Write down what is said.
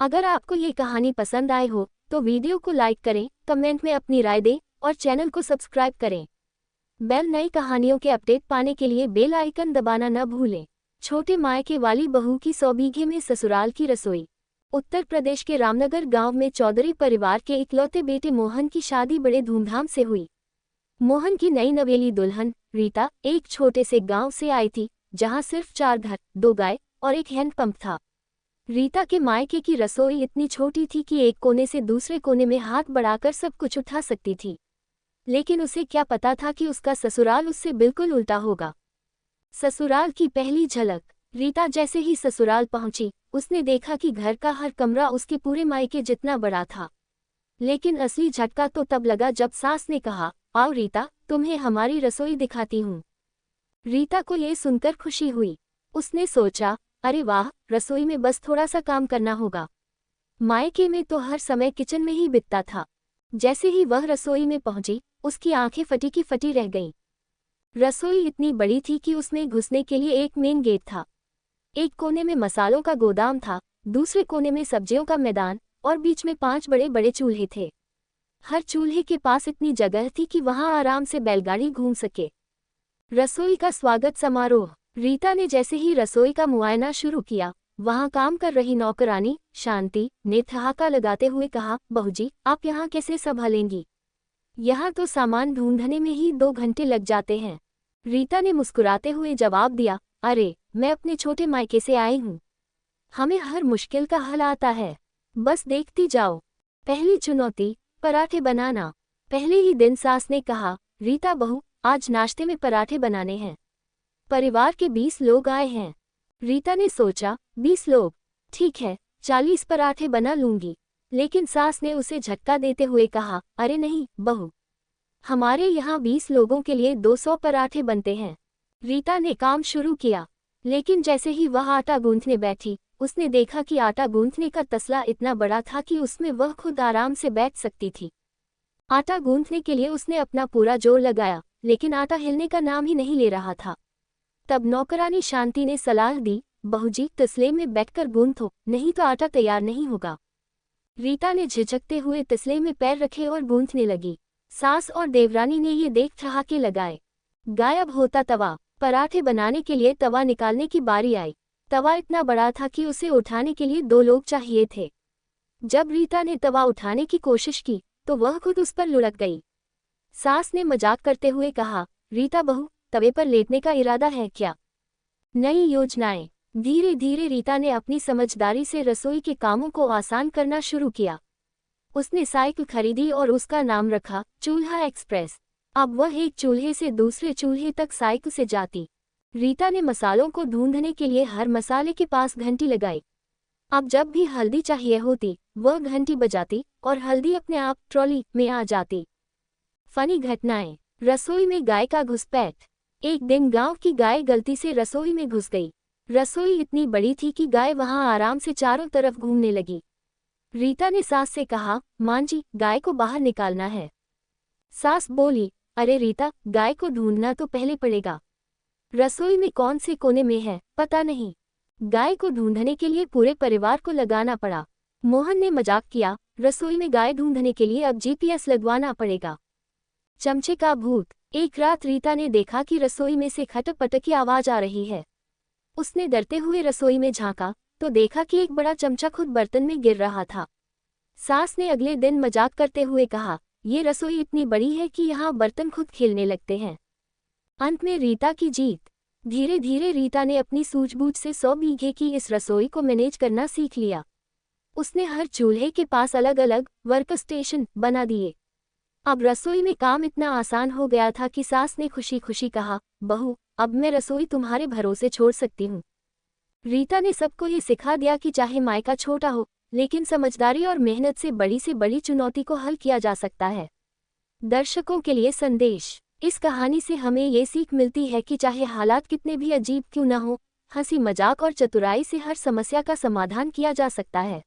अगर आपको ये कहानी पसंद आए हो तो वीडियो को लाइक करें, कमेंट में अपनी राय दें और चैनल को सब्सक्राइब करें। नई कहानियों के अपडेट पाने के लिए बेल आइकन दबाना न भूलें। छोटे मायके वाली बहू की 100 बीघे में ससुराल की रसोई। उत्तर प्रदेश के रामनगर गांव में चौधरी परिवार के इकलौते बेटे मोहन की शादी बड़े धूमधाम से हुई। मोहन की नई नवेली दुल्हन रीता एक छोटे से गांव से आई थी, जहां सिर्फ 4 घर, 2 गाय और एक हैंडपंप था। रीता के मायके की रसोई इतनी छोटी थी कि एक कोने से दूसरे कोने में हाथ बढ़ाकर सब कुछ उठा सकती थी, लेकिन उसे क्या पता था कि उसका ससुराल उससे बिल्कुल उल्टा होगा। ससुराल की पहली झलक। रीता जैसे ही ससुराल पहुंची, उसने देखा कि घर का हर कमरा उसके पूरे मायके जितना बड़ा था। लेकिन असली झटका तो तब लगा जब सास ने कहा, आओ रीता, तुम्हें हमारी रसोई दिखाती हूँ। रीता को ये सुनकर खुशी हुई। उसने सोचा, अरे वाह, रसोई में बस थोड़ा सा काम करना होगा। मायके में तो हर समय किचन में ही बिताता था। जैसे ही वह रसोई में पहुंची, उसकी आंखें फटी की फटी रह गईं। रसोई इतनी बड़ी थी कि उसमें घुसने के लिए एक मेन गेट था। एक कोने में मसालों का गोदाम था, दूसरे कोने में सब्जियों का मैदान और बीच में 5 बड़े बड़े चूल्हे थे। हर चूल्हे के पास इतनी जगह थी कि वहां आराम से बैलगाड़ी घूम सके। रसोई का स्वागत समारोह। रीता ने जैसे ही रसोई का मुआयना शुरू किया, वहां काम कर रही नौकरानी शांति ने ठहाका लगाते हुए कहा, बहूजी, आप यहाँ कैसे संभालेंगी? यहाँ तो सामान ढूंढने में ही 2 घंटे लग जाते हैं। रीता ने मुस्कुराते हुए जवाब दिया, अरे, मैं अपने छोटे मायके से आई हूँ। हमें हर मुश्किल का हल आता है, बस देखती जाओ। पहली चुनौती, पराठे बनाना। पहले ही दिन सास ने कहा, रीता बहू, आज नाश्ते में पराठे बनाने हैं। परिवार के 20 लोग आए हैं। रीता ने सोचा, 20 लोग, ठीक है, 40 पराठे बना लूंगी। लेकिन सास ने उसे झटका देते हुए कहा, अरे नहीं बहू, हमारे यहाँ 20 लोगों के लिए 200 पराठे बनते हैं। रीता ने काम शुरू किया, लेकिन जैसे ही वह आटा गूंथने बैठी, उसने देखा कि आटा गूंथने का तसला इतना बड़ा था कि उसमें वह खुद आराम से बैठ सकती थी। आटा गूंथने के लिए उसने अपना पूरा जोर लगाया, लेकिन आटा हिलने का नाम ही नहीं ले रहा था। तब नौकरानी शांति ने सलाह दी, बहूजी, तसले में बैठकर गूंथो, नहीं तो आटा तैयार नहीं होगा। रीता ने झिझकते हुए तसले में पैर रखे और गूंथने लगी। सास और देवरानी ने ये देख ठहाके लगाए। गायब होता तवा। पराठे बनाने के लिए तवा निकालने की बारी आई। तवा इतना बड़ा था कि उसे उठाने के लिए 2 लोग चाहिए थे। जब रीता ने तवा उठाने की कोशिश की तो वह खुद उस पर लुढ़क गई। सास ने मजाक करते हुए कहा, रीता बहू, तवे पर लेटने का इरादा है क्या? नई योजनाएं। धीरे धीरे रीता ने अपनी समझदारी से रसोई के कामों को आसान करना शुरू किया। उसने साइकिल खरीदी और उसका नाम रखा चूल्हा एक्सप्रेस। अब वह एक चूल्हे से दूसरे चूल्हे तक साइकिल से जाती। रीता ने मसालों को ढूंढने के लिए हर मसाले के पास घंटी लगाई। अब जब भी हल्दी चाहिए होती, वह घंटी बजाती और हल्दी अपने आप ट्रॉली में आ जाती। फनी घटनाएं। रसोई में गाय का घुसपैठ। एक दिन गांव की गाय गलती से रसोई में घुस गई। रसोई इतनी बड़ी थी कि गाय वहां आराम से चारों तरफ घूमने लगी। रीता ने सास से कहा, मां जी, गाय को बाहर निकालना है। सास बोली, अरे रीता, गाय को ढूंढना तो पहले पड़ेगा। रसोई में कौन से कोने में है पता नहीं। गाय को ढूंढने के लिए पूरे परिवार को लगाना पड़ा। मोहन ने मजाक किया, रसोई में गाय ढूंढने के लिए अब GPS लगवाना पड़ेगा। चमचे का भूत। एक रात रीता ने देखा कि रसोई में से खटक पटक की आवाज आ रही है। उसने डरते हुए रसोई में झांका तो देखा कि एक बड़ा चमचा खुद बर्तन में गिर रहा था। सास ने अगले दिन मजाक करते हुए कहा, ये रसोई इतनी बड़ी है कि यहाँ बर्तन खुद खेलने लगते हैं। अंत में रीता की जीत। धीरे धीरे रीता ने अपनी सूझबूझ से 100 बीघे की इस रसोई को मैनेज करना सीख लिया। उसने हर चूल्हे के पास अलग अलग वर्क स्टेशन बना दिए। अब रसोई में काम इतना आसान हो गया था कि सास ने खुशी खुशी कहा, बहू, अब मैं रसोई तुम्हारे भरोसे छोड़ सकती हूँ। रीता ने सबको ये सिखा दिया कि चाहे मायका छोटा हो, लेकिन समझदारी और मेहनत से बड़ी चुनौती को हल किया जा सकता है। दर्शकों के लिए संदेश। इस कहानी से हमें ये सीख मिलती है कि चाहे हालात कितने भी अजीब क्यों न हो, हंसी मजाक और चतुराई से हर समस्या का समाधान किया जा सकता है।